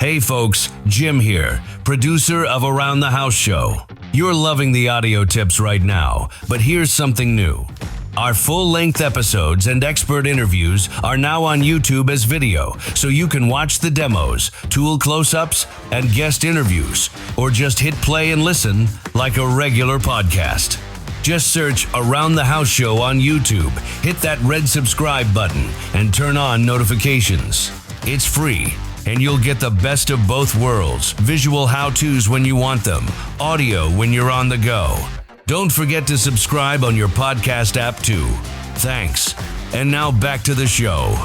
Hey folks, Jim here, producer of Around the House Show. You're loving the audio tips right now, but here's something new. Our full-length episodes and expert interviews are now on YouTube as video, so you can watch the demos, tool close-ups, and guest interviews, or just hit play and listen like a regular podcast. Just search Around the House Show on YouTube, hit that red subscribe button, and turn on notifications. It's free, and you'll get the best of both worlds, visual how-tos when you want them, audio when you're on the go. Don't forget to subscribe on your podcast app too. Thanks. And now back to the show.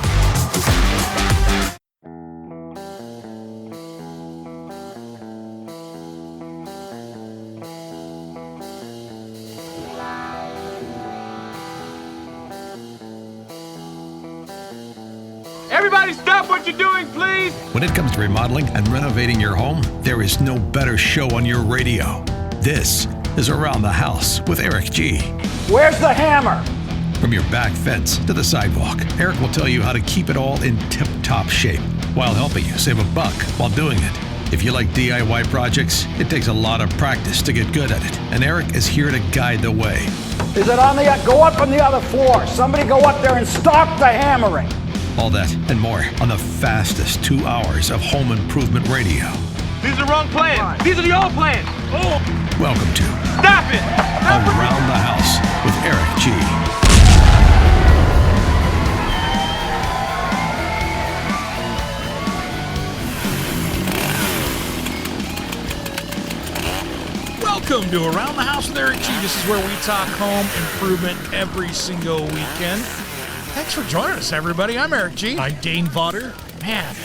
Everybody stop what you're doing, please! When it comes to remodeling and renovating your home, there is no better show on your radio. This is Around the House with Eric G. Where's the hammer? From your back fence to the sidewalk, Eric will tell you how to keep it all in tip-top shape while helping you save a buck while doing it. If you like DIY projects, it takes a lot of practice to get good at it, and Eric is here to guide the way. Is it on the, go up on the other floor. Somebody go up there and stop the hammering. All that and more on the fastest 2 hours of home improvement radio. These are the wrong plans. These are the old plans. Oh! Welcome to Stop it! Around the House with Eric G. Welcome to Around the House with Eric G. This is where we talk home improvement every single weekend. Thanks for joining us, everybody. I'm Eric G. I'm Dane Vodder. Man,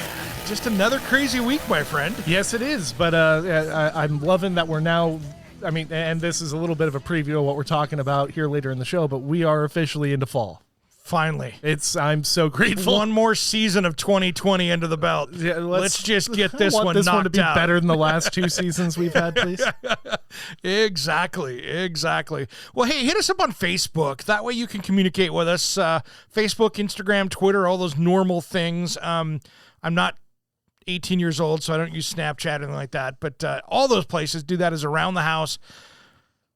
just another crazy week, my friend. Yes, it is, but I'm loving that we're now, and this is a little bit of a preview of what we're talking about here later in the show, but we are officially into fall. Finally. I'm so grateful. One more season of 2020 under the belt. Yeah, let's just get this one knocked out. I want this one to be better than the last two seasons we've had, please. Exactly. Well, hey, hit us up on Facebook. That way you can communicate with us. Facebook, Instagram, Twitter, all those normal things. I'm not 18 years old, so I don't use Snapchat or anything like that. But all those places, do that as Around the House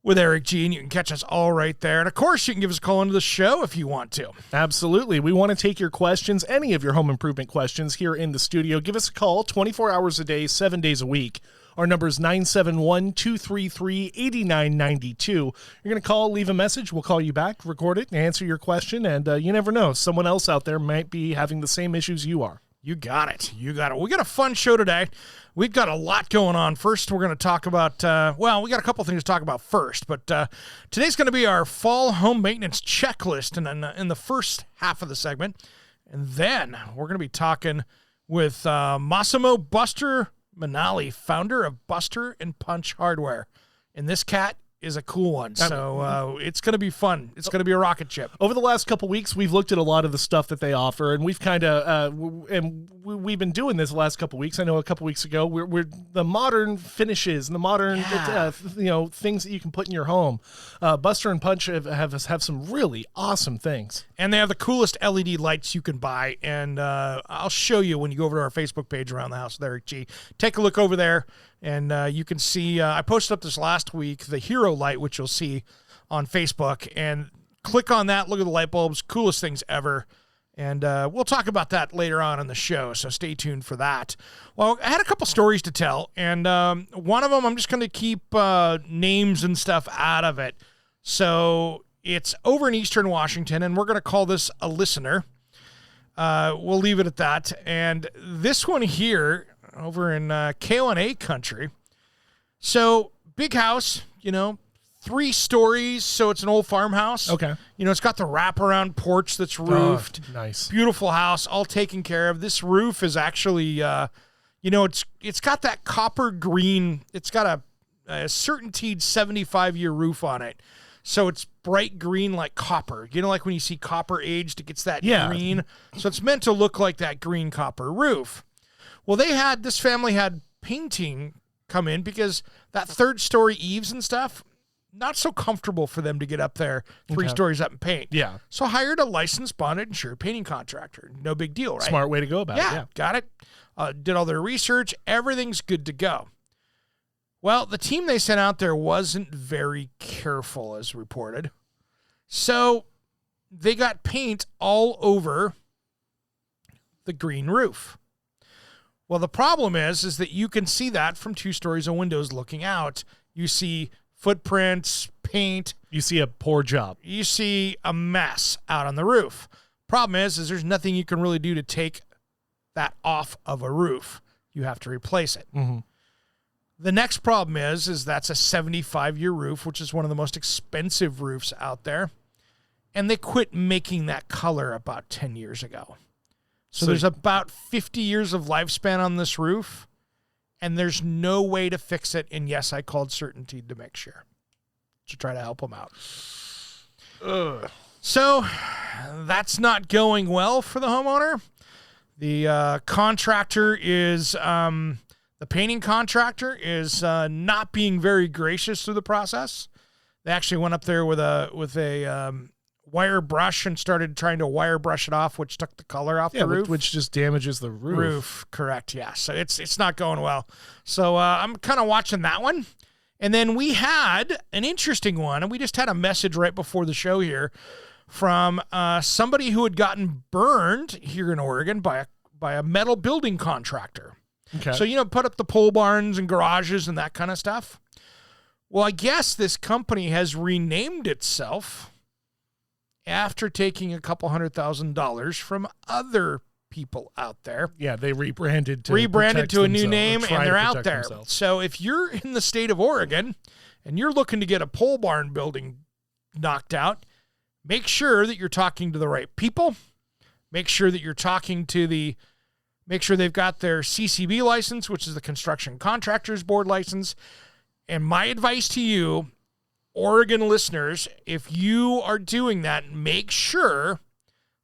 with Eric G, and you can catch us all right there. And, of course, you can give us a call into the show if you want to. Absolutely. We want to take your questions, any of your home improvement questions here in the studio. Give us a call 24 hours a day, 7 days a week. Our number is 971-233-8992. You're going to call, leave a message. We'll call you back, record it, and answer your question. And you never know. Someone else out there might be having the same issues you are. You got it. We got a fun show today. We've got a lot going on. First, we're going to talk about, we got a couple things to talk about first, but today's going to be our fall home maintenance checklist in the first half of the segment. And then we're going to be talking with Massimo Buster Manali, founder of Buster and Punch Hardware. And this cat is a cool one, so it's going to be fun. It's going to be a rocket ship. Over the last couple weeks, we've looked at a lot of the stuff that they offer, and we've kind of we've been doing this the last couple weeks. I know a couple weeks ago, we're the modern finishes and the modern things that you can put in your home. Buster and Punch have some really awesome things, and they have the coolest LED lights you can buy. And I'll show you when you go over to our Facebook page, Around the House with Eric G. Take a look over there. And you can see, I posted up this last week, the Hero Light, which you'll see on Facebook. And click on that, look at the light bulbs, coolest things ever. And we'll talk about that later on in the show, so stay tuned for that. Well, I had a couple stories to tell, and one of them I'm just going to keep names and stuff out of it. So it's over in Eastern Washington, and we're going to call this a listener. We'll leave it at that. And this one here, over in K1A country. So big house, 3 stories. So it's an old farmhouse. Okay. It's got the wraparound porch that's roofed. Oh, nice. Beautiful house, all taken care of. This roof is actually, it's got that copper green. It's got a CertainTeed 75-year roof on it. So it's bright green like copper. Like when you see copper aged, it gets that green. So it's meant to look like that green copper roof. Well, this family had painting come in because that 3rd story eaves and stuff, not so comfortable for them to get up there 3 stories up and paint. Yeah. So hired a licensed, bonded, insured painting contractor. No big deal, right? Smart way to go about it. Yeah. Got it. Did all their research. Everything's good to go. Well, the team they sent out there wasn't very careful, as reported. So they got paint all over the green roof. Well, the problem is that you can see that from 2 stories of windows looking out. You see footprints, paint. You see a poor job. You see a mess out on the roof. Problem is there's nothing you can really do to take that off of a roof. You have to replace it. Mm-hmm. The next problem is that's a 75-year roof, which is one of the most expensive roofs out there. And they quit making that color about 10 years ago. So there's about 50 years of lifespan on this roof, and there's no way to fix it. And yes, I called Certainty to make sure, to try to help them out. Ugh. So that's not going well for the homeowner. The contractor is... the painting contractor is not being very gracious through the process. They actually went up there with a wire brush and started trying to wire brush it off, which took the color off the roof. Which just damages the roof. Correct, yeah. So it's not going well. So I'm kind of watching that one. And then we had an interesting one, and we just had a message right before the show here from somebody who had gotten burned here in Oregon by a metal building contractor. Okay. So, put up the pole barns and garages and that kind of stuff. Well, I guess this company has renamed itself after taking a couple $100,000 from other people out there. Yeah, they rebranded to a new name, and they're out there. Themselves. So if you're in the state of Oregon and you're looking to get a pole barn building knocked out, make sure that you're talking to the right people. Make sure that you're talking to make sure they've got their CCB license, which is the Construction Contractors Board license. And my advice to you, Oregon listeners, if you are doing that, make sure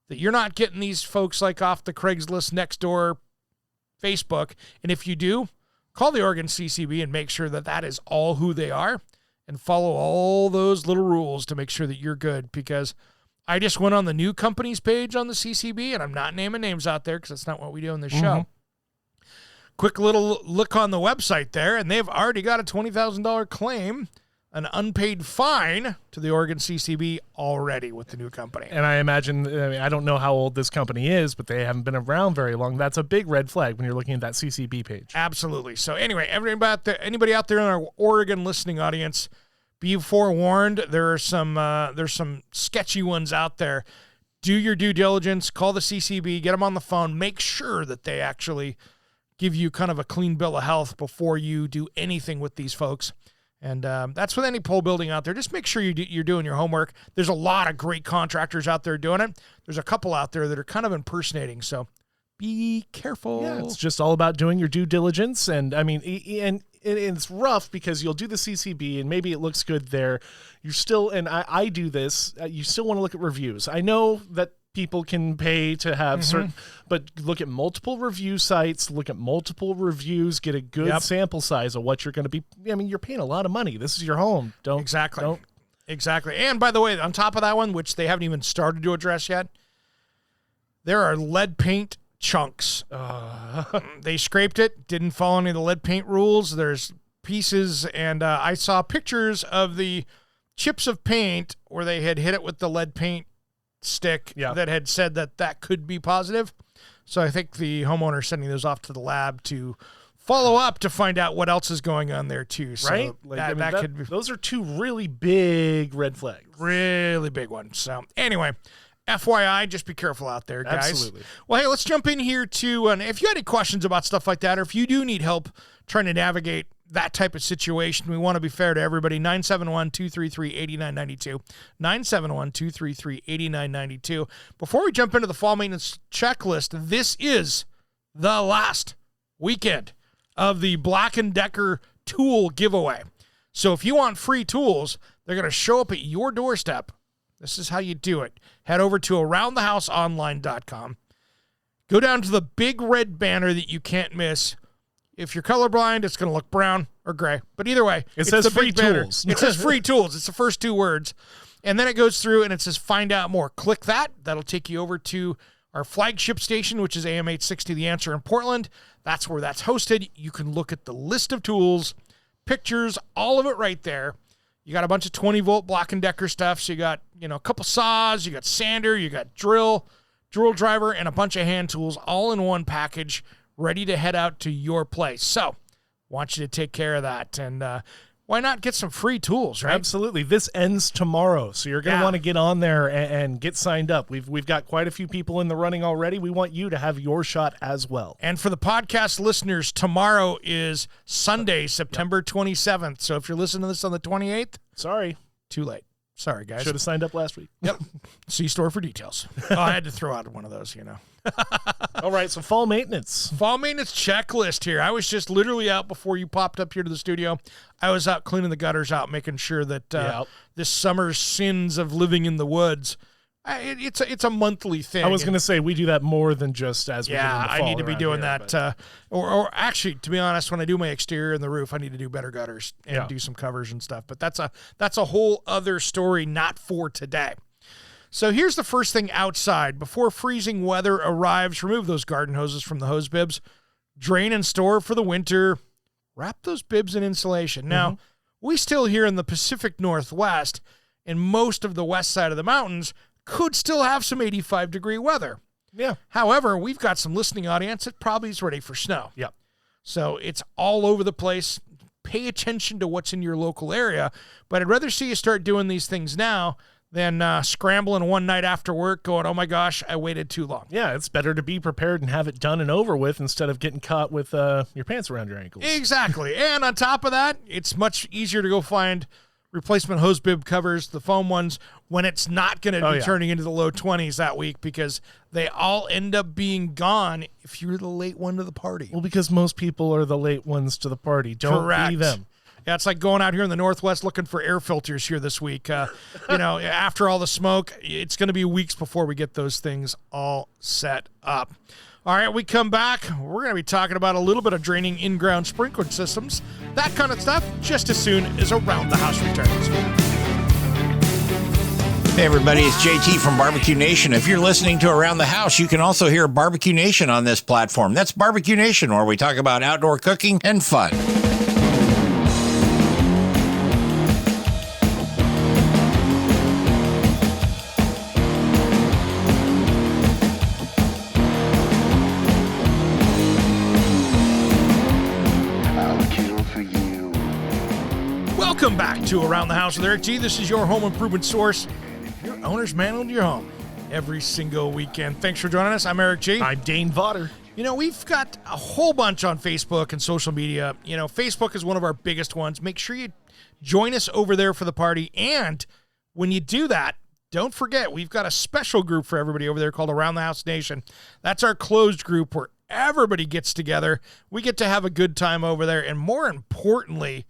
that you're not getting these folks like off the Craigslist next door Facebook. And if you do, call the Oregon CCB and make sure that that is all who they are and follow all those little rules to make sure that you're good, because I just went on the new company's page on the CCB, and I'm not naming names out there because that's not what we do on this show. Quick little look on the website there, and they've already got a $20,000 claim, an unpaid fine to the Oregon CCB already with the new company. And I imagine, I don't know how old this company is, but they haven't been around very long. That's a big red flag when you're looking at that CCB page. Absolutely. So anyway, anybody out there in our Oregon listening audience, be forewarned, there's some sketchy ones out there. Do your due diligence, call the CCB, get them on the phone, make sure that they actually give you kind of a clean bill of health before you do anything with these folks. And that's with any pole building out there. Just make sure you're doing your homework. There's a lot of great contractors out there doing it. There's a couple out there that are kind of impersonating, so be careful. Yeah, it's just all about doing your due diligence. And I mean, and it's rough because you'll do the CCB and maybe it looks good there. You're still, and I do this, you still want to look at reviews. I know that people can pay to have certain, but look at multiple review sites, look at multiple reviews, get a good sample size of what you're going to be. I mean, you're paying a lot of money. This is your home. Exactly. And by the way, on top of that one, which they haven't even started to address yet, there are lead paint chunks. They scraped it, didn't follow any of the lead paint rules. There's pieces, and I saw pictures of the chips of paint where they had hit it with the lead paint stick that had said that could be positive. So I think the homeowner is sending those off to the lab to follow up to find out what else is going on there too. So right? Like, could be, those are two really big red flags. Really big ones. So anyway, FYI, just be careful out there, guys. Absolutely. Well, hey, let's jump in here to, and if you had any questions about stuff like that, or if you do need help trying to navigate that type of situation, we want to be fair to everybody. 971-233-8992. 971-233-8992. Before we jump into the fall maintenance checklist, this is the last weekend of the Black & Decker tool giveaway. So if you want free tools, they're going to show up at your doorstep. This is how you do it. Head over to aroundthehouseonline.com. Go down to the big red banner that you can't miss. If you're colorblind, it's going to look brown or gray. But either way, it says the free big banner. tools. It says free tools. It's the first 2 words. And then it goes through and it says find out more. Click that. That'll take you over to our flagship station, which is AM 860 The Answer in Portland. That's where that's hosted. You can look at the list of tools, pictures, all of it right there. You got a bunch of 20-volt Black & Decker stuff. So you got, a couple saws, you got sander, you got drill driver, and a bunch of hand tools all in one package, ready to head out to your place. So, want you to take care of that. And why not get some free tools, right? Absolutely. This ends tomorrow, so you're going to want to get on there and get signed up. We've got quite a few people in the running already. We want you to have your shot as well. And for the podcast listeners, tomorrow is Sunday, September 27th. So if you're listening to this on the 28th, sorry, too late. Sorry, guys. Should have signed up last week. Yep. See store for details. I had to throw out one of those, All right, so fall maintenance. Fall maintenance checklist here. I was just literally out before you popped up here to the studio. I was out cleaning the gutters out, making sure that this summer's sins of living in the woods, it's a monthly thing. I was going to say, we do that more than just as we get into fall. I need to be doing here, that. Or actually, to be honest, when I do my exterior and the roof, I need to do better gutters and do some covers and stuff. But that's a whole other story, not for today. So here's the first thing outside. Before freezing weather arrives, remove those garden hoses from the hose bibs. Drain and store for the winter. Wrap those bibs in insulation. Now, we still here in the Pacific Northwest and most of the west side of the mountains could still have some 85-degree weather. Yeah. However, we've got some listening audience that probably is ready for snow. Yep. So it's all over the place. Pay attention to what's in your local area. But I'd rather see you start doing these things now than scrambling one night after work going, oh my gosh, I waited too long. Yeah, it's better to be prepared and have it done and over with instead of getting caught with your pants around your ankles. Exactly. And on top of that, it's much easier to go find replacement hose bib covers, the foam ones, when it's not going to be turning into the low 20s that week, because they all end up being gone if you're the late one to the party. Well, because most people are the late ones to the party. Don't be them. Yeah, it's like going out here in the Northwest looking for air filters here this week. After all the smoke, it's going to be weeks before we get those things all set up. All right, we come back. We're going to be talking about a little bit of draining in-ground sprinkler systems, that kind of stuff, just as soon as Around the House returns. Hey everybody, it's JT from Barbecue Nation. If you're listening to Around the House, you can also hear Barbecue Nation on this platform. That's Barbecue Nation, where we talk about outdoor cooking and fun. Welcome back to Around the House with Eric G. This is your home improvement source. Your owner's manual to your home every single weekend. Thanks for joining us. I'm Eric G. I'm Dane Vodder. We've got a whole bunch on Facebook and social media. Facebook is one of our biggest ones. Make sure you join us over there for the party. And when you do that, don't forget, we've got a special group for everybody over there called Around the House Nation. That's our closed group where everybody gets together. We get to have a good time over there. And more importantly,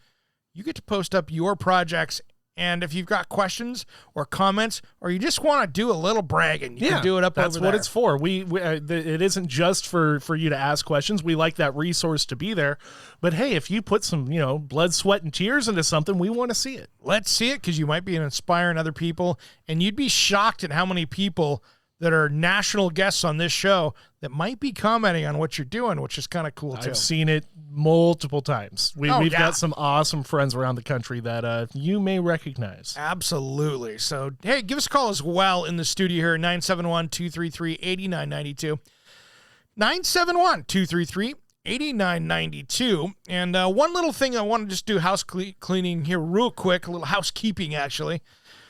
you get to post up your projects, and if you've got questions or comments, or you just want to do a little bragging, you can do it up over there. That's what it's for. It isn't just for you to ask questions. We like that resource to be there. But hey, if you put some, blood, sweat, and tears into something, we want to see it. Let's see it, because you might be inspiring other people, and you'd be shocked at how many people that are national guests on this show that might be commenting on what you're doing, which is kind of cool, too. I've seen it multiple times. We've got some awesome friends around the country that you may recognize. Absolutely. So, hey, give us a call as well in the studio here, 971-233-8992. 971-233-8992. And one little thing I want to just do house cleaning here real quick, a little housekeeping, actually.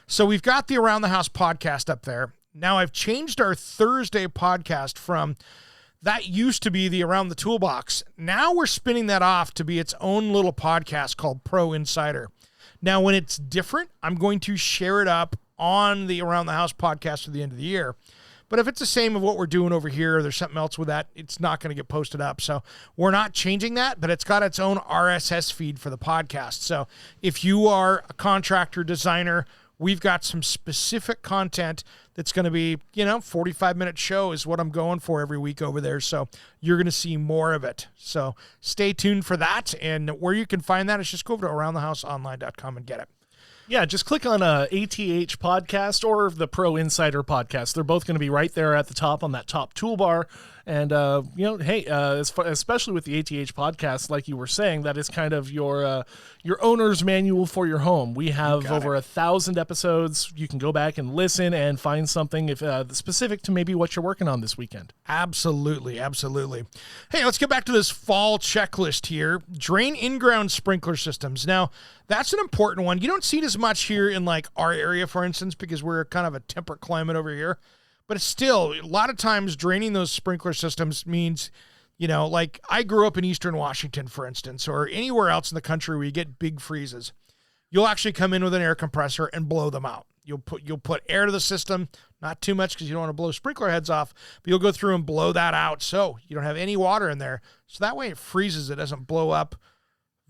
So we've got the Around the House podcast up there. Now, I've changed our Thursday podcast from that used to be the Around the Toolbox. Now we're spinning that off to be its own little podcast called Pro Insider. Now, when it's different, I'm going to share it up on the Around the House podcast at the end of the year. But if it's the same of what we're doing over here, or there's something else with that, it's not going to get posted up. So we're not changing that, but it's got its own RSS feed for the podcast. So if you are a contractor, designer, we've got some specific content that's going to be, 45-minute show is what I'm going for every week over there. So you're going to see more of it. So stay tuned for that. And where you can find that is just go over to aroundthehouseonline.com and get it. Yeah, just click on ATH podcast or the Pro Insider podcast. They're both going to be right there at the top on that top toolbar. And, hey, especially with the ATH podcast, like you were saying, that is kind of your owner's manual for your home. We have over 1,000 episodes. You can go back and listen and find something if specific to maybe what you're working on this weekend. Absolutely, absolutely. Hey, let's get back to this fall checklist here. Drain in-ground sprinkler systems. Now, that's an important one. You don't see it as much here in like our area, for instance, because we're kind of a temperate climate over here. But it's still, a lot of times draining those sprinkler systems means, like I grew up in Eastern Washington, for instance, or anywhere else in the country where you get big freezes. You'll actually come in with an air compressor and blow them out. You'll put air to the system, not too much because you don't want to blow sprinkler heads off, but you'll go through and blow that out so you don't have any water in there. So that way it freezes, it doesn't blow up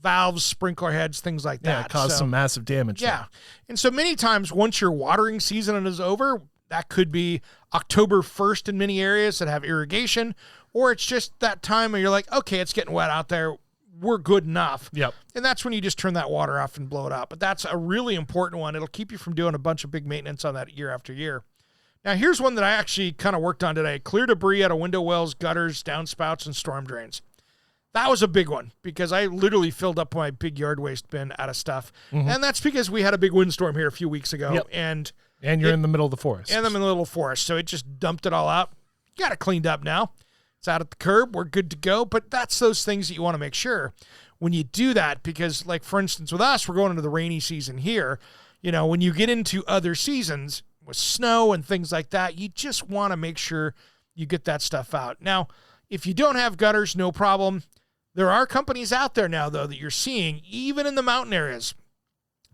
valves, sprinkler heads, things like that. Yeah, cause some massive damage. Yeah. There. And so many times once your watering season is over, that could be October 1st in many areas that have irrigation, or it's just that time where you're like, okay, it's getting wet out there. We're good enough. Yep. And that's when you just turn that water off and blow it out. But that's a really important one. It'll keep you from doing a bunch of big maintenance on that year after year. Now, here's one that I actually kind of worked on today. Clear debris out of window wells, gutters, downspouts, and storm drains. That was a big one because I literally filled up my big yard waste bin out of stuff. Mm-hmm. And that's because we had a big windstorm here a few weeks ago. Yep. And you're in the middle of the forest. And I'm in the middle of the forest. So it just dumped it all out. Got it cleaned up now. It's out at the curb. We're good to go. But that's those things that you want to make sure when you do that, because like, for instance, with us, we're going into the rainy season here. When you get into other seasons with snow and things like that, you just want to make sure you get that stuff out. Now, if you don't have gutters, no problem. There are companies out there now, though, that you're seeing, even in the mountain areas,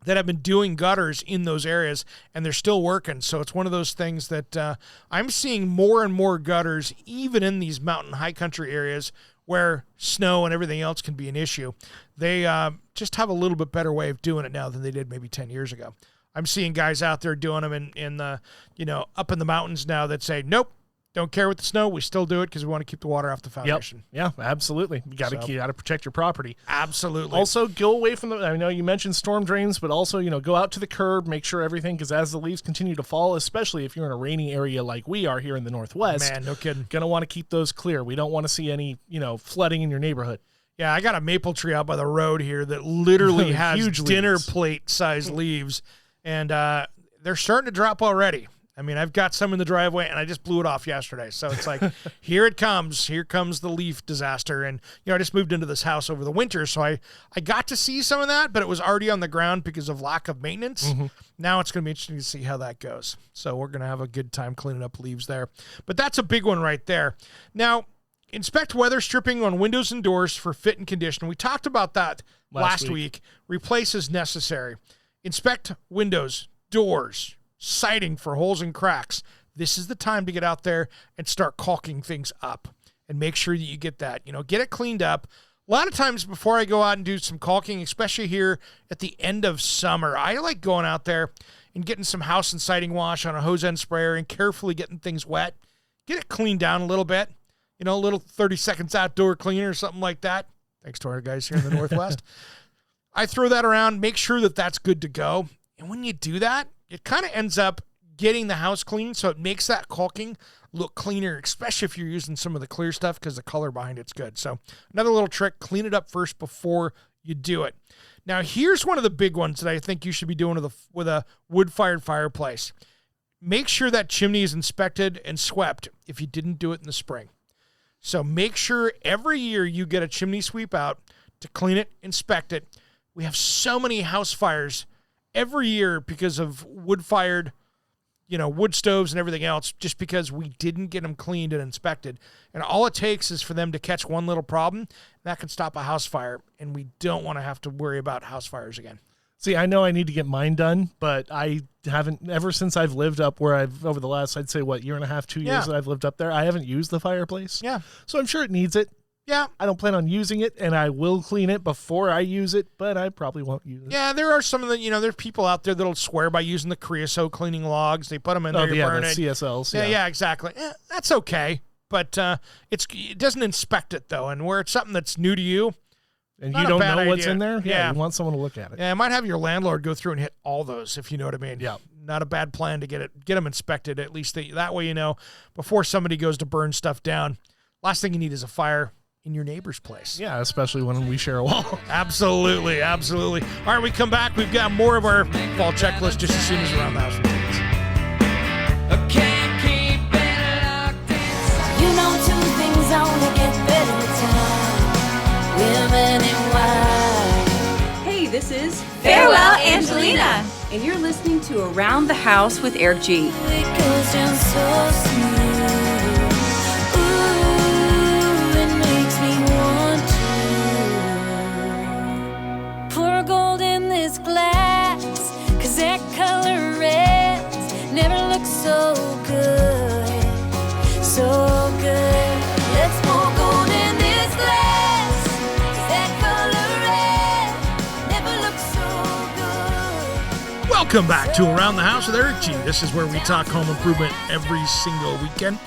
that have been doing gutters in those areas, and they're still working. So it's one of those things that I'm seeing more and more gutters, even in these mountain high country areas where snow and everything else can be an issue. They just have a little bit better way of doing it now than they did maybe 10 years ago. I'm seeing guys out there doing them in the, up in the mountains now that say, nope, don't care with the snow. We still do it because we want to keep the water off the foundation. Yep. Yeah, absolutely. You got to protect your property. Absolutely. Also, go away from I know you mentioned storm drains, but also, go out to the curb, make sure everything, because as the leaves continue to fall, especially if you're in a rainy area like we are here in the Northwest. Man, no kidding. Going to want to keep those clear. We don't want to see any, flooding in your neighborhood. Yeah, I got a maple tree out by the road here that literally has huge dinner leaves. plate-sized leaves, and they're starting to drop already. I mean, I've got some in the driveway, and I just blew it off yesterday. So it's like, here it comes. Here comes the leaf disaster. And, I just moved into this house over the winter, so I got to see some of that, but it was already on the ground because of lack of maintenance. Mm-hmm. Now it's going to be interesting to see how that goes. So we're going to have a good time cleaning up leaves there. But that's a big one right there. Now, inspect weather stripping on windows and doors for fit and condition. We talked about that last week. Replace as necessary. Inspect windows, doors, siding for holes and cracks. This is the time to get out there and start caulking things up and make sure that you get that, get it cleaned up. A lot of times before I go out and do some caulking, especially here at the end of summer, I like going out there and getting some house and siding wash on a hose end sprayer and carefully getting things wet. Get it cleaned down a little bit, a little 30 seconds outdoor cleaner or something like that. Thanks to our guys here in the Northwest. I throw that around, make sure that that's good to go. And when you do that, it kind of ends up getting the house clean, so it makes that caulking look cleaner, especially if you're using some of the clear stuff because the color behind it's good. So another little trick, clean it up first before you do it. Now, here's one of the big ones that I think you should be doing with a wood-fired fireplace. Make sure that chimney is inspected and swept if you didn't do it in the spring. So make sure every year you get a chimney sweep out to clean it, inspect it. We have so many house fires every year because of wood-fired, wood stoves and everything else, just because we didn't get them cleaned and inspected. And all it takes is for them to catch one little problem. That can stop a house fire, and we don't want to have to worry about house fires again. See, I know I need to get mine done, but I haven't, ever since I've lived up where over the last, I'd say, year and a half, 2 years that I've lived up there, I haven't used the fireplace. Yeah. So I'm sure it needs it. Yeah. I don't plan on using it, and I will clean it before I use it, but I probably won't use it. Yeah, there are some of the, there's people out there that'll swear by using the creosote cleaning logs. They put them in there, you burn the it. CSLs. Yeah, exactly. That's okay, but it doesn't inspect it, though, and where it's something that's new to you, And not you a don't bad know what's idea. in there? Yeah. You want someone to look at it. Yeah, I might have your landlord go through and hit all those, if you know what I mean. Yeah. Not a bad plan to get them inspected, at least that way before somebody goes to burn stuff down. Last thing you need is a fire in your neighbor's place. Yeah, especially when we share a wall. Absolutely. All right, we come back. We've got more of our fall checklist just as soon as Around the House returns. You know, two things only get better with time. Women and wine. Hey, this is Farewell, Angelina. And you're listening to Around the House with Eric G. It goes down so smooth. Ooh, it makes me want to pour gold in this glass, 'cause that color red never looks so good, so good. Let's pour gold in this glass, 'cause that color red never looks so good. Welcome back to Around the House with Eric G. This is where we talk home improvement every single weekend.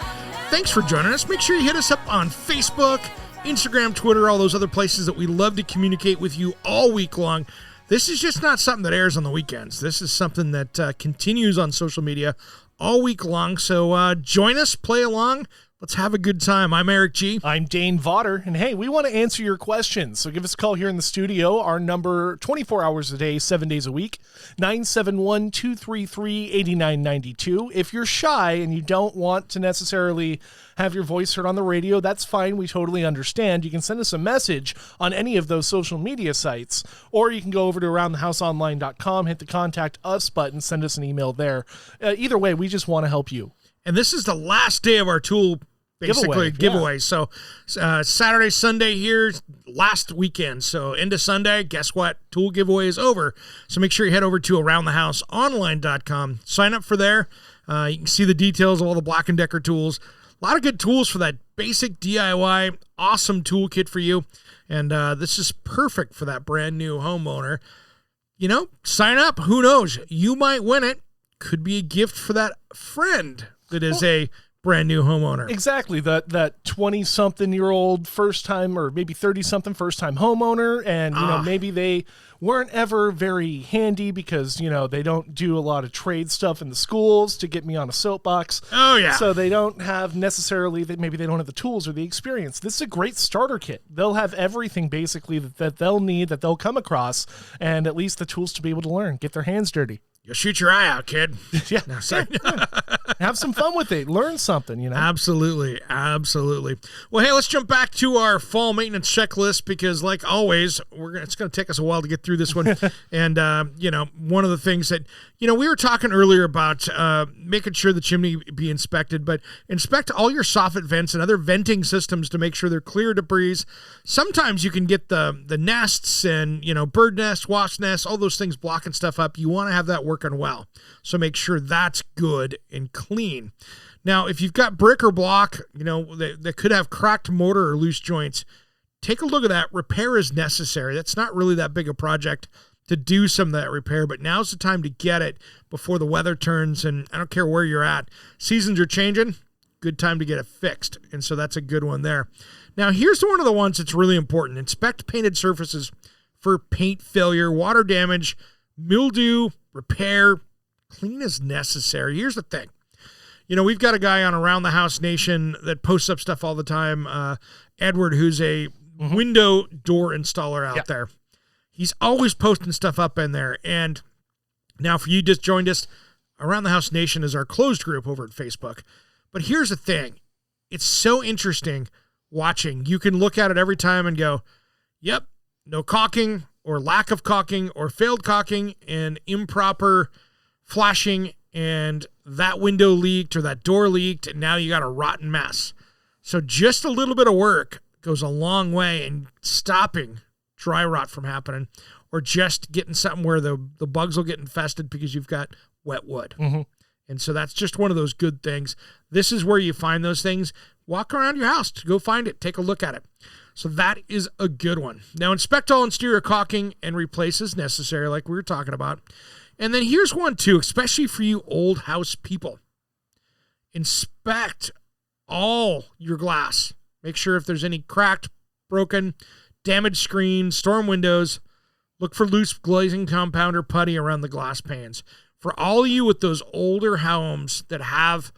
Thanks for joining us. Make sure you hit us up on Facebook, Instagram, Twitter, all those other places that we love to communicate with you all week long. This is just not something that airs on the weekends. This is something that continues on social media all week long. So join us, play along. Let's have a good time. I'm Eric G. I'm Dane Vaughter, and hey, we want to answer your questions. So give us a call here in the studio. Our number, 24 hours a day, 7 days a week, 971-233-8992. If you're shy and you don't want to necessarily have your voice heard on the radio, that's fine. We totally understand. You can send us a message on any of those social media sites, or you can go over to aroundthehouseonline.com, hit the Contact Us button, send us an email there. Either way, we just want to help you. And this is the last day of our tool giveaway. So Saturday, Sunday here, last weekend. So into Sunday, guess what? Tool giveaway is over. So make sure you head over to aroundthehouseonline.com. Sign up for there. You can see the details of all the Black & Decker tools. A lot of good tools for that basic DIY, awesome toolkit for you. And this is perfect for that brand new homeowner. Sign up. Who knows? You might win it. Could be a gift for that friend that is a brand new homeowner. Exactly. That 20-something-year-old first time, or maybe 30-something first time homeowner, and maybe they weren't ever very handy because they don't do a lot of trade stuff in the schools, to get me on a soapbox. Oh yeah. So they don't have necessarily maybe they don't have the tools or the experience. This is a great starter kit. They'll have everything basically that they'll need, that they'll come across, and at least the tools to be able to learn, get their hands dirty. You'll shoot your eye out, kid. Yeah. No, have some fun with it. Learn something, Absolutely. Well, hey, let's jump back to our fall maintenance checklist because, like always, it's going to take us a while to get through this one. And, one of the things that, we were talking earlier about making sure the chimney be inspected, but inspect all your soffit vents and other venting systems to make sure they're clear of debris. Sometimes you can get the nests and, bird nests, wasp nests, all those things blocking stuff up. You want to have that working well. So make sure that's good and clean. Now, if you've got brick or block, that could have cracked mortar or loose joints, take a look at that. Repair is necessary. That's not really that big a project to do some of that repair, but now's the time to get it before the weather turns, and I don't care where you're at. Seasons are changing. Good time to get it fixed, and so that's a good one there. Now, here's one of the ones that's really important. Inspect painted surfaces for paint failure, water damage, mildew, repair. Clean as necessary. Here's the thing. We've got a guy on Around the House Nation that posts up stuff all the time, Edward, who's a window door installer out there. He's always posting stuff up in there. And now for you just joined us, Around the House Nation is our closed group over at Facebook. But here's the thing. It's so interesting watching. You can look at it every time and go, yep, no caulking or lack of caulking or failed caulking and improper flashing, and that window leaked or that door leaked, and now you got a rotten mess. So just a little bit of work goes a long way in stopping dry rot from happening, or just getting something where the bugs will get infested because you've got wet wood. And so that's just one of those good things. This is where you find those things. Walk around your house to go find it. Take a look at it. So that is a good one. Now, inspect all exterior caulking and replace as necessary, like we were talking about. And then here's one, too, especially for you old house people. Inspect all your glass. Make sure if there's any cracked, broken, damaged screens, storm windows, look for loose glazing compound or putty around the glass panes. For all of you with those older homes that have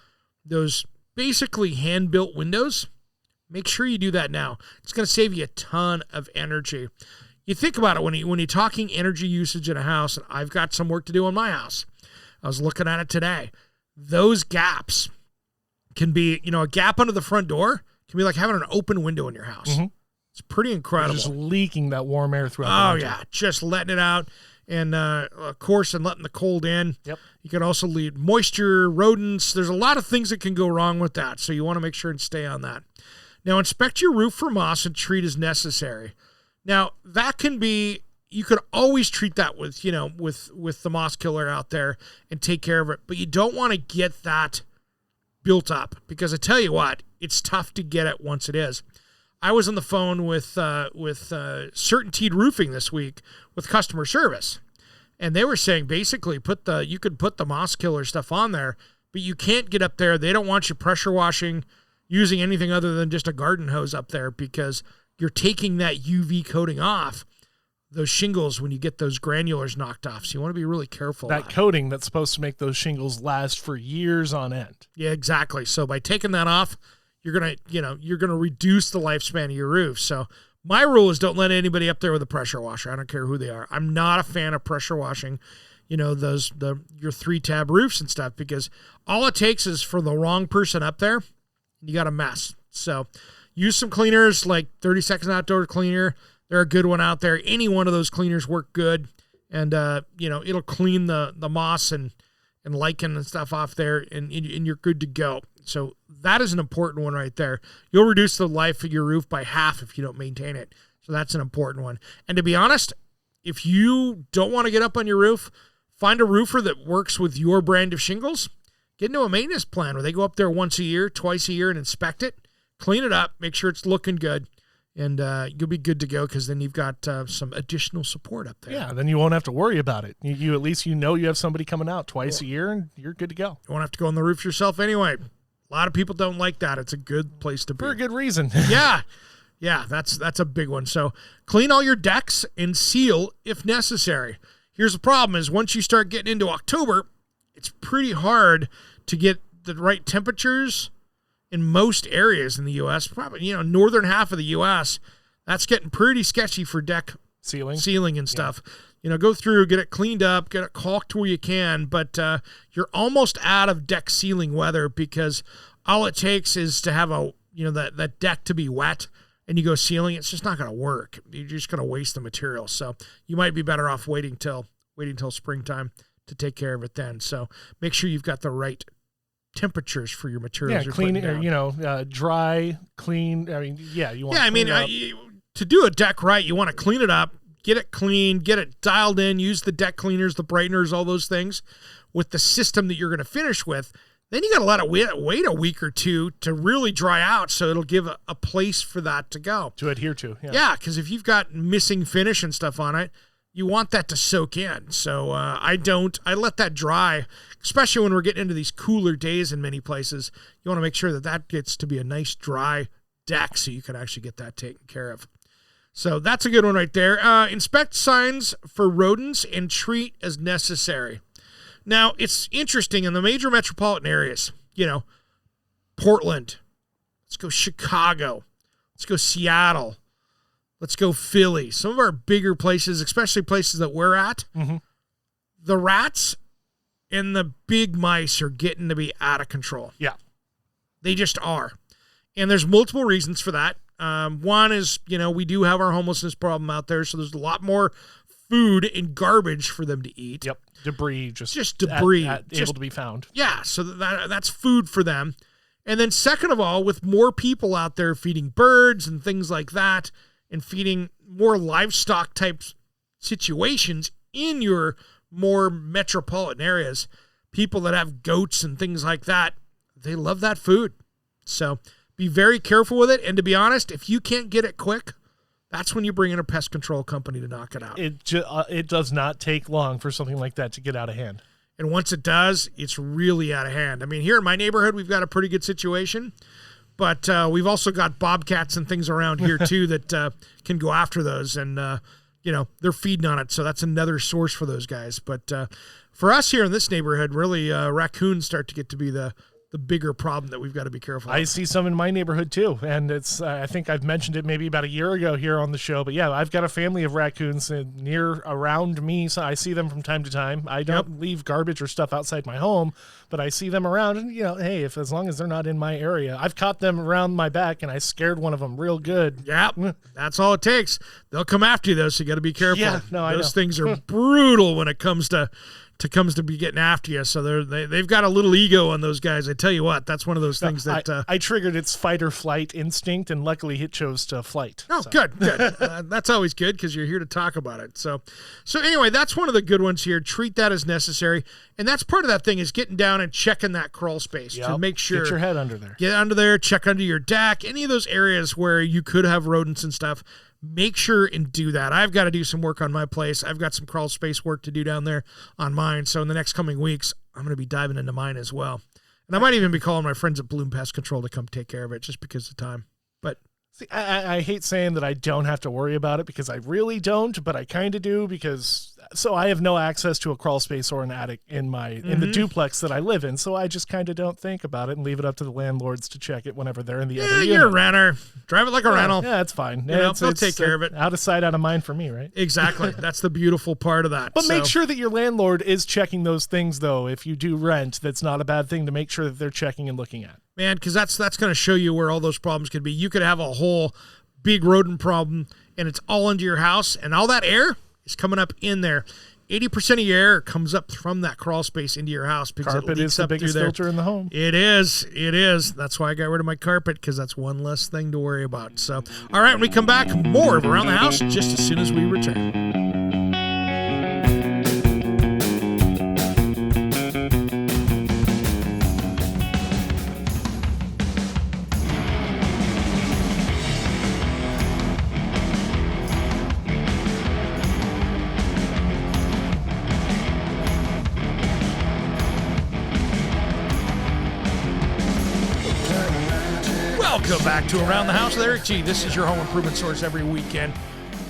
those basically hand-built windows, make sure you do that now. It's going to save you a ton of energy. You think about it when you're talking energy usage in a house, and I've got some work to do on my house. I was looking at it today. Those gaps can be, a gap under the front door can be like having an open window in your house. Mm-hmm. It's pretty incredible. You're just leaking that warm air throughout. Oh, yeah. Just letting it out. And, of course, and letting the cold in. Yep. You can also lead moisture, rodents. There's a lot of things that can go wrong with that. So you want to make sure and stay on that. Now, inspect your roof for moss and treat as necessary. Now, that can be, you could always treat that with the moss killer out there and take care of it. But you don't want to get that built up because I tell you what, it's tough to get it once it is. I was on the phone with Certainteed Roofing this week with customer service, and they were saying basically you could put the moss killer stuff on there, but you can't get up there. They don't want you pressure washing using anything other than just a garden hose up there because you're taking that UV coating off those shingles when you get those granulars knocked off. So you want to be really careful. That coating that's supposed to make those shingles last for years on end. Yeah, exactly. So by taking that off, you're gonna reduce the lifespan of your roof. So my rule is don't let anybody up there with a pressure washer. I don't care who they are. I'm not a fan of pressure washing, your 3-tab roofs and stuff because all it takes is for the wrong person up there, you got a mess. So use some cleaners like 30 Seconds Outdoor Cleaner. They're a good one out there. Any one of those cleaners work good, and it'll clean the moss and lichen and stuff off there, and you're good to go. So that is an important one right there. You'll reduce the life of your roof by half if you don't maintain it. So that's an important one. And to be honest, if you don't want to get up on your roof, find a roofer that works with your brand of shingles. Get into a maintenance plan where they go up there once a year, twice a year, and inspect it, clean it up, make sure it's looking good, and you'll be good to go because then you've got some additional support up there. Yeah, then you won't have to worry about it. You at least you have somebody coming out twice a year, and you're good to go. You won't have to go on the roof yourself anyway. A lot of people don't like that. It's a good place to be. For a good reason. Yeah, that's a big one. So clean all your decks and seal if necessary. Here's the problem is once you start getting into October, it's pretty hard to get the right temperatures in most areas in the U.S. Probably, northern half of the U.S., that's getting pretty sketchy for deck sealing and stuff. Yeah. Go through, get it cleaned up, get it caulked where you can, but you're almost out of deck sealing weather because all it takes is to have that deck to be wet and you go sealing, it's just not going to work. You're just going to waste the material. So you might be better off waiting till springtime to take care of it then. So make sure you've got the right temperatures for your materials. Yeah, clean, dry, clean. You want to do a deck right, you want to clean it up, get it clean, get it dialed in, use the deck cleaners, the brighteners, all those things with the system that you're going to finish with. Then you got to let it wait a week or two to really dry out so it'll give a place for that to go. To adhere to. Yeah, because if you've got missing finish and stuff on it, you want that to soak in. So I let that dry, especially when we're getting into these cooler days in many places. You want to make sure that gets to be a nice dry deck so you can actually get that taken care of. So that's a good one right there. Inspect signs for rodents and treat as necessary. Now, it's interesting in the major metropolitan areas, Portland, let's go Chicago, let's go Seattle, let's go Philly. Some of our bigger places, especially places that we're at, the rats and the big mice are getting to be out of control. Yeah. They just are. And there's multiple reasons for that. One is, we do have our homelessness problem out there, so there's a lot more food and garbage for them to eat. Yep. Debris, just debris able to be found. Yeah, so that's food for them. And then second of all, with more people out there feeding birds and things like that and feeding more livestock type situations in your more metropolitan areas, people that have goats and things like that, they love that food. So be very careful with it. And to be honest, if you can't get it quick, that's when you bring in a pest control company to knock it out. It does not take long for something like that to get out of hand. And once it does, it's really out of hand. I mean, here in my neighborhood, we've got a pretty good situation, but we've also got bobcats and things around here too that can go after those, and they're feeding on it. So that's another source for those guys. But for us here in this neighborhood, really, raccoons start to get to be the bigger problem that we've got to be careful of. I see some in my neighborhood too, and it's I think I've mentioned it maybe about a year ago here on the show, but yeah, I've got a family of raccoons around me, so I see them from time to time. I don't leave garbage or stuff outside my home, but I see them around, and hey, as long as they're not in my area. I've caught them around my back, and I scared one of them real good. Yep, that's all it takes. They'll come after you though, so you got to be careful. Yeah, no, those things are brutal when it comes to be getting after you. So they've got a little ego on those guys. I tell you what, that's one of those things that I triggered its fight or flight instinct, and luckily it chose to flight. Oh, so. Good. That's always good because you're here to talk about it. So anyway, that's one of the good ones here. Treat that as necessary, and that's part of that thing is getting down and checking that crawl space to make sure. Get your head under there. Get under there. Check under your deck. Any of those areas where you could have rodents and stuff. Make sure and do that. I've got to do some work on my place. I've got some crawl space work to do down there on mine. So in the next coming weeks, I'm going to be diving into mine as well. And I might even be calling my friends at Bloom Pest Control to come take care of it just because of time. But see, I hate saying that I don't have to worry about it because I really don't, but I kind of do because I have no access to a crawl space or an attic in the duplex that I live in. So I just kind of don't think about it and leave it up to the landlords to check it whenever they're in the other unit. You're a renter. Drive it like a rental. Yeah, it's fine. They'll take care of it. Out of sight, out of mind for me, right? Exactly. That's the beautiful part of that. But make sure that your landlord is checking those things, though. If you do rent, that's not a bad thing to make sure that they're checking and looking at. Man, because that's going to show you where all those problems could be. You could have a whole big rodent problem, and it's all into your house, and all that air is coming up in there. 80% of your air comes up from that crawl space into your house. Because carpet is the biggest filter in the home. It is. That's why I got rid of my carpet, because that's one less thing to worry about. So, all right, when we come back, more of Around the House just as soon as we return. Welcome back to Around the House with Eric G. This is your home improvement source every weekend.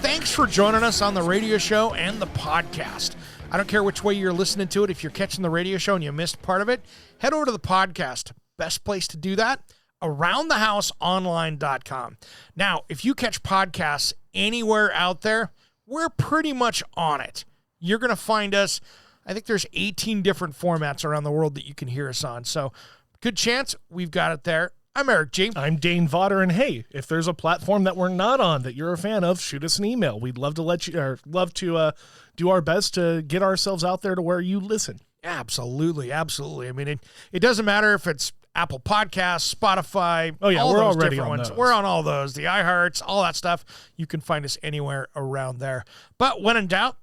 Thanks for joining us on the radio show and the podcast. I don't care which way you're listening to it. If you're catching the radio show and you missed part of it, head over to the podcast. Best place to do that, aroundthehouseonline.com. Now, if you catch podcasts anywhere out there, we're pretty much on it. You're going to find us. I think there's 18 different formats around the world that you can hear us on. So good chance we've got it there. I'm Eric G. I'm Dane Vodder, and hey, if there's a platform that we're not on that you're a fan of, shoot us an email. We'd love to do our best to get ourselves out there to where you listen. Absolutely. I mean, it doesn't matter if it's Apple Podcasts, Spotify. Oh yeah, we're already on ones. those. We're on all those, the iHearts, all that stuff. You can find us anywhere around there. But when in doubt,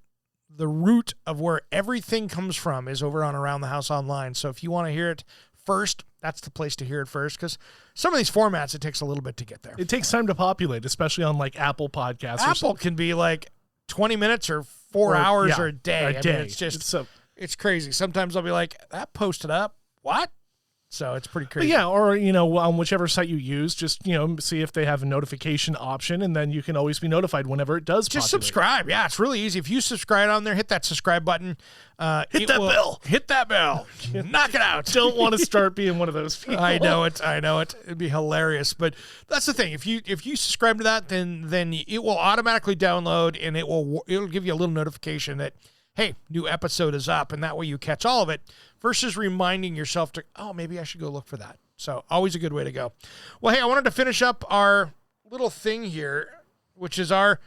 the root of where everything comes from is over on Around the House Online. So if you want to hear it first, that's the place to hear it first, because some of these formats, it takes a little bit to get there. It takes time to populate, especially on like Apple Podcasts. Apple can be like 20 minutes or 4 hours or a day. I mean, it's just, it's crazy. Sometimes I'll be like, that posted up. What? So it's pretty crazy. But yeah, or, on whichever site you use, just, see if they have a notification option, and then you can always be notified whenever it does just populate. Subscribe. Yeah, it's really easy. If you subscribe on there, hit that subscribe button. Hit that bell. Hit that bell. Knock it out. Don't want to start being one of those people. I know it. It'd be hilarious. But that's the thing. If you subscribe to that, then it will automatically download, and it'll give you a little notification that, hey, new episode is up, and that way you catch all of it, versus reminding yourself to, maybe I should go look for that. So always a good way to go. Well, hey, I wanted to finish up our little thing here, which is our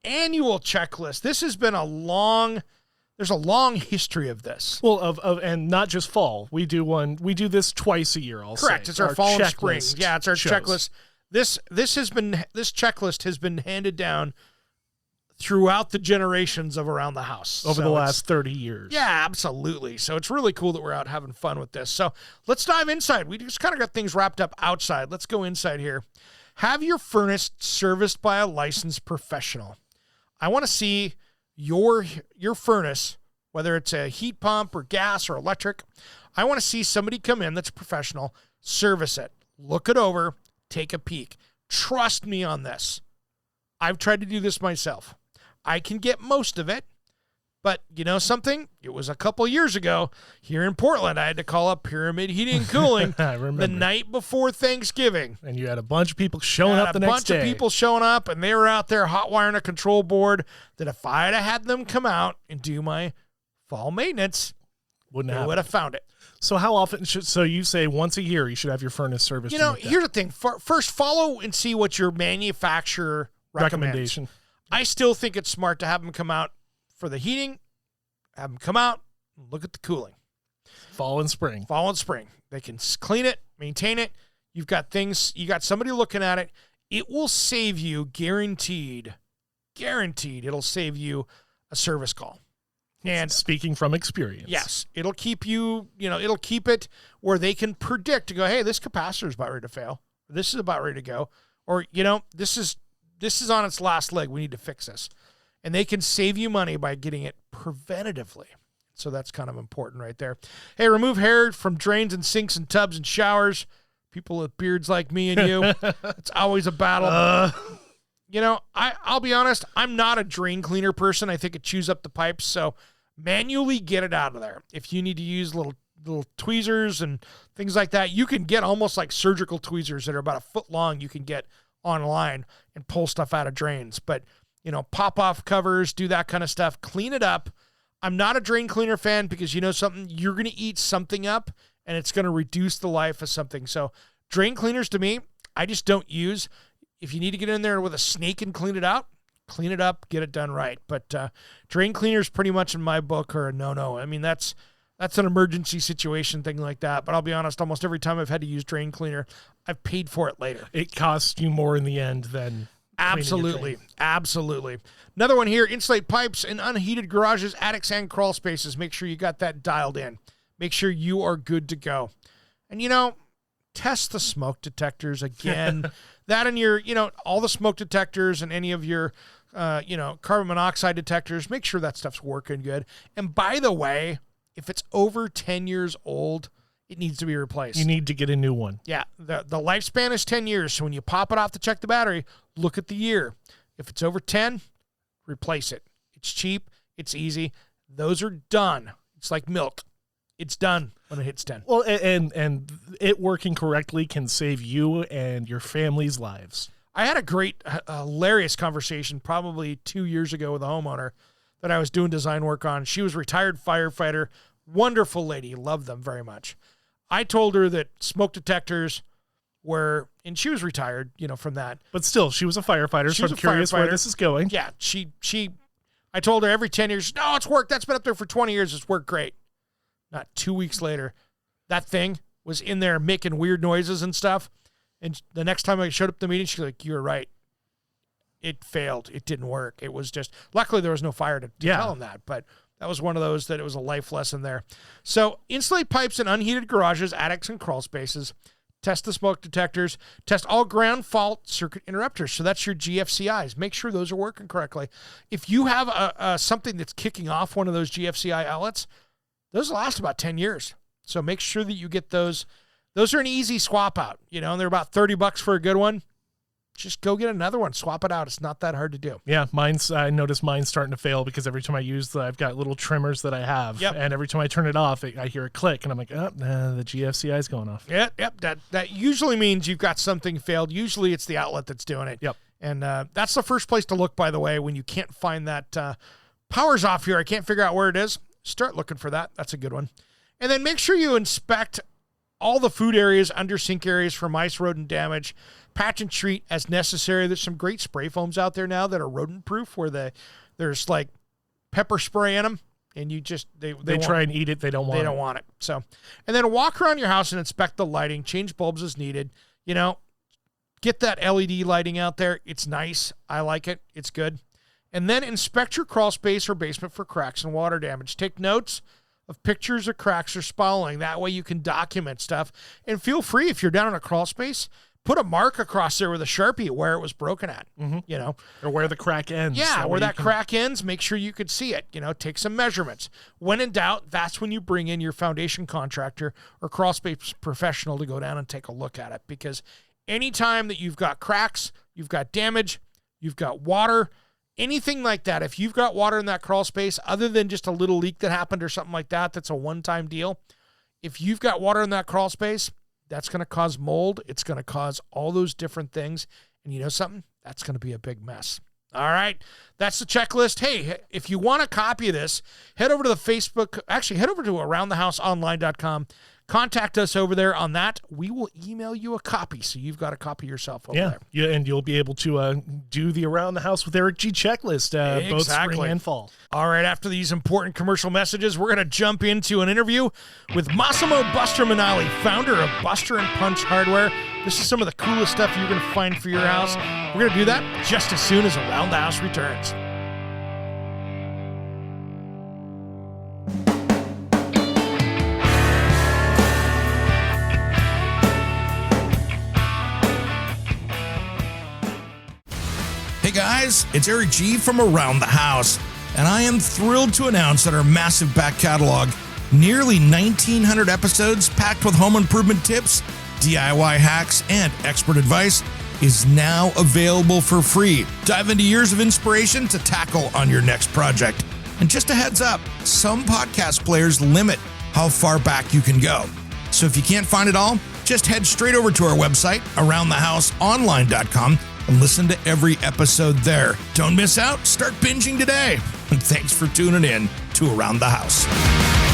annual checklist. This has been there's a long history of this. Well, and not just fall. We do this twice a year, Correct. Say. It's our fall and spring. Yeah, it's our shows. checklist. This checklist has been handed down throughout the generations of Around the House. Over the last 30 years. Yeah, absolutely. So it's really cool that we're out having fun with this. So let's dive inside. We just kind of got things wrapped up outside. Let's go inside here. Have your furnace serviced by a licensed professional. I want to see your furnace, whether it's a heat pump or gas or electric. I want to see somebody come in that's a professional, service it, look it over, take a peek. Trust me on this. I've tried to do this myself. I can get most of it, but you know something? It was a couple years ago here in Portland. I had to call up Pyramid Heating and Cooling the night before Thanksgiving. And you had a bunch of people showing up the next day. A bunch of people showing up, and they were out there hot wiring a control board that if I'd have had them come out and do my fall maintenance, they would have found it. So how often so you say once a year you should have your furnace serviced? You know, here's the thing. First, follow and see what your manufacturer recommendation. I still think it's smart to have them come out for the heating, have them come out, and look at the cooling. Fall and spring. They can clean it, maintain it. You got somebody looking at it. It will save you, guaranteed, it'll save you a service call. And speaking from experience. Yes, it'll keep it'll keep it where they can predict to go, hey, this capacitor is about ready to fail. This is about ready to go. Or, this is on its last leg. We need to fix this. And they can save you money by getting it preventatively. So that's kind of important right there. Hey, remove hair from drains and sinks and tubs and showers. People with beards like me and you, it's always a battle. I'll be honest, I'm not a drain cleaner person. I think it chews up the pipes. So manually get it out of there. If you need to use little tweezers and things like that, you can get almost like surgical tweezers that are about a foot long. You can get online and pull stuff out of drains, but pop off covers, do that kind of stuff, clean it up. I'm not a drain cleaner fan because something, you're going to eat something up and it's going to reduce the life of something. So drain cleaners to me, I just don't use. If you need to get in there with a snake and clean it up, get it done right. But drain cleaners pretty much in my book are a no-no. I mean, that's an emergency situation, thing like that. But I'll be honest, almost every time I've had to use drain cleaner, I've paid for it later. It costs you more in the end than absolutely. Another one here, insulate pipes in unheated garages, attics, and crawl spaces. Make sure you got that dialed in. Make sure you are good to go. And, test the smoke detectors again. That and your, all the smoke detectors and any of your, carbon monoxide detectors. Make sure that stuff's working good. And by the way, if it's over 10 years old, it needs to be replaced. You need to get a new one. Yeah. The lifespan is 10 years. So when you pop it off to check the battery, look at the year. If it's over 10, replace it. It's cheap. It's easy. Those are done. It's like milk. It's done when it hits 10. Well, and it working correctly can save you and your family's lives. I had a great, hilarious conversation probably 2 years ago with a homeowner that I was doing design work on. She was a retired firefighter, wonderful lady, loved them very much. I told her that smoke detectors were, and she was retired, from that. But still, she was a firefighter, so I'm curious where this is going. Yeah, I told her every 10 years, no, it's worked. That's been up there for 20 years. It's worked great. Not 2 weeks later, that thing was in there making weird noises and stuff. And the next time I showed up at the meeting, she's like, you were right. It failed. It didn't work. It was just, luckily there was no fire to tell them that. But that was one of those that it was a life lesson there. So insulate pipes in unheated garages, attics, and crawl spaces. Test the smoke detectors. Test all ground fault circuit interrupters. So that's your GFCIs. Make sure those are working correctly. If you have something that's kicking off one of those GFCI outlets, those last about 10 years. So make sure that you get those. Those are an easy swap out, and they're about $30 for a good one. Just go get another one. Swap it out. It's not that hard to do. Yeah, I noticed mine's starting to fail because every time I use I've got little trimmers that I have. Yep. And every time I turn it off, I hear a click, and I'm like, the GFCI is going off. Yep. That usually means you've got something failed. Usually it's the outlet that's doing it. Yep. And that's the first place to look, by the way, when you can't find that power's off here. I can't figure out where it is. Start looking for that. That's a good one. And then make sure you inspect all the food areas, under sink areas for mice, rodent damage. Patch and treat as necessary. There's some great spray foams out there now that are rodent proof where there's like pepper spray in them and you just, they try and eat it. They don't want it. So, and then walk around your house and inspect the lighting, change bulbs as needed. Get that LED lighting out there. It's nice. I like it. It's good. And then inspect your crawl space or basement for cracks and water damage. Take notes of pictures of cracks or spalling. That way you can document stuff. And feel free, if you're down in a crawl space, put a mark across there with a Sharpie where it was broken at, Or where the crack ends. Yeah, where that crack ends, make sure you could see it. Take some measurements. When in doubt, that's when you bring in your foundation contractor or crawl space professional to go down and take a look at it. Because anytime that you've got cracks, you've got damage, you've got water, anything like that, if you've got water in that crawl space, other than just a little leak that happened or something like that, that's a one-time deal. If you've got water in that crawl space, that's going to cause mold. It's going to cause all those different things. And you know something? That's going to be a big mess. All right. That's the checklist. Hey, if you want a copy of this, head over to the Facebook. Actually, head over to aroundthehouseonline.com. Contact us over there on that. We will email you a copy, so you've got a copy yourself over there. Yeah, and you'll be able to do the Around the House with Eric G checklist both spring and fall. All right, after these important commercial messages, we're going to jump into an interview with Massimo Buster Manali, founder of Buster and Punch Hardware. This is some of the coolest stuff you're going to find for your house. We're going to do that just as soon as Around the House returns. Hey guys, it's Eric G from Around the House, and I am thrilled to announce that our massive back catalog, nearly 1,900 episodes packed with home improvement tips, DIY hacks, and expert advice, is now available for free. Dive into years of inspiration to tackle on your next project. And just a heads up, some podcast players limit how far back you can go. So if you can't find it all, just head straight over to our website, aroundthehouseonline.com, and listen to every episode there. Don't miss out. Start binging today. And thanks for tuning in to Around the House.